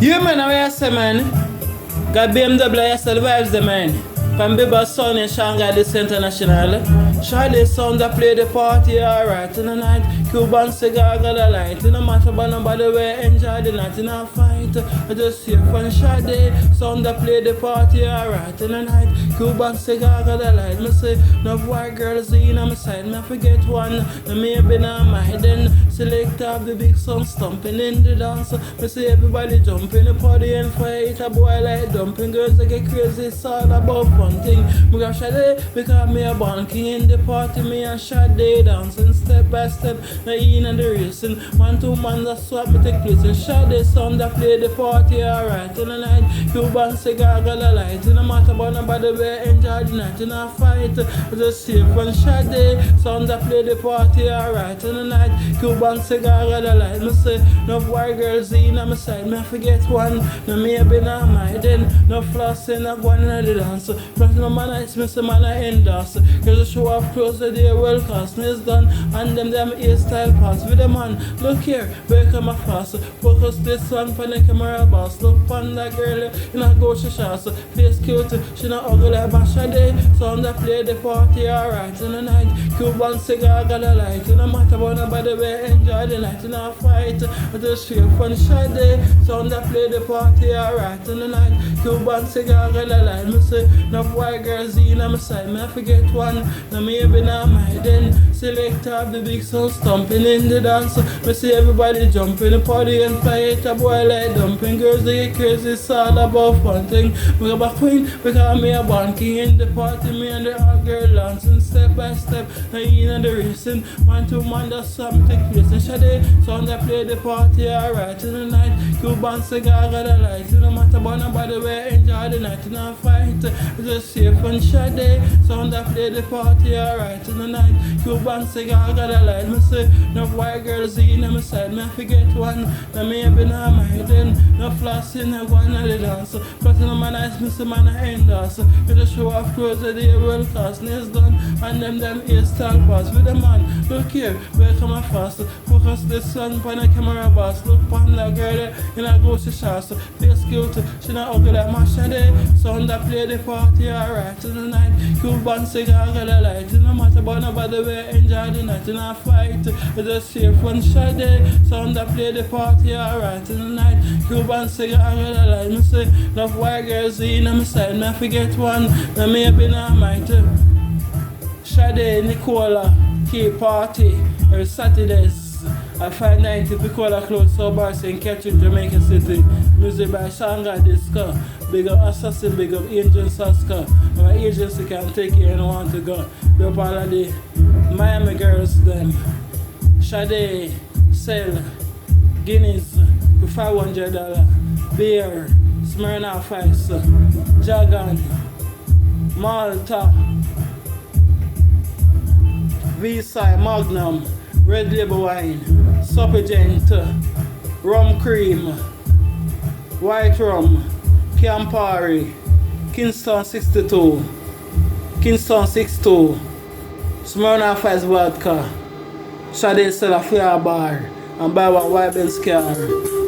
Yeah, man, I say, man. Got BMW, I say the vibes, the man. From Biba Son in Shanghai, this international. Sade sound that play the party, alright. In the night, Cuban cigar got a light. In the matter about nobody way, enjoy the night in a fight. I just hear from Sade sound that play the party, alright. In the night, Cuban cigar got a light. Me say, no white girls in on my side. Me forget one, the maybe not my then. Select up the big song stomping in the dance. Me see everybody jumping the party and fight. A boy like dumping girls that get crazy. It's all about fun thing. Me got Sade because me a born king in the party. Me and Sade dancing step by step. Now in and the racing. 1 2 man that swap me take place. And Sade sound that play the party alright. In the night, Cuban cigar got a light. In the matter about nobody way enjoy the night in a fight. Just see from Sade sound that play the party alright. In the night, Cuban cigar got a light. Me say, no white girls in on my side. Me forget one, no maybe not my then. No flossing, no going in the dance. Plus no man it's me say man I endorse. Cause the show off close the day well cast. Me is done and them hairstyle pass. With the man, look here, where come a fast. Focus this one for the camera boss. Look on that girl, you know go she shots. Face cute, she not ugly like Sade. Sound that play the party alright in the night. Cuban cigar got a light. No matter about nobody way enjoy the night in a fight. I just feel fun Sade. Sound that play the party alright in the night. Cuban cigar got a light. Me say, no white girls in on my side. Me forget one, no maybe not my then. Select up the big sound stomping in the dance. Me see everybody jumping the party and fight. A boy like dumping girls they get crazy. It's all about fun thing. We go back queen because me a born king in the party. Me and the hot girl dancing step by step. Now in and the racing. 1 2 man that something take place. And Sade sound that play the party alright in the night. Cuban cigar got a light. No matter about nobody way enjoy the night in a fight. Just safe and Sade sound that play the party alright in the night. Cuban cigar got a light. Me say no white girls in on my side. Me forget one, no maybe not my then. No flossing, no going on the dance. But no man nice, me say man I endorse. Me just show off clothes the day well cast. Nails done and them hairstyle pass. With the man, look here, where come a fast. Focus this one on the camera boss. Look on that girl, you know go she shots. Face cute, she not ugly like my Sade. Sound that play the party alright in the night. Cuban cigar got a light. No matter about nobody way enjoy the night in a fight. Just safe from Sade. Sound that play the party alright in the night. Cuban cigar got a light. Me say, love white girls in on my side. Me forget one, no maybe not mine too. Sade, Nicola, key party every Saturdays. I find 90 Picola close so bars in Catching Jamaica City. Music by Shanghai Disco. Big up Assassin, big up Angel Saska. My agency can take you anyone to go. Big up all of the Miami girls them. Sade, sell Guinness for $500. Beer, Smirnoff Ice, Jagan, Malta, Visa, Magnum, Red Label Wine, Suppagent, Rum Cream, White Rum, Campari, Kingston 62, Kingston 62, Smirnoff Ice Vodka, Sade sell a fair bar, and buy one white Benz car,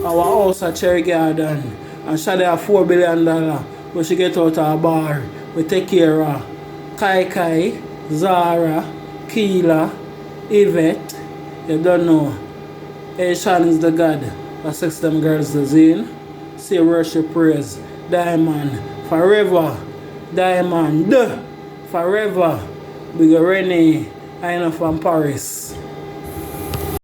our house at Cherry Garden, and Sade a $4 billion, when she get out of a bar, we take care of Kai Kai, Zara, Keela, Yvette, you don't know. Asian is the God that sex them girls the zine. Say worship praise. Diamond. Forever. Diamond. Forever. We go Renee. I know from Paris.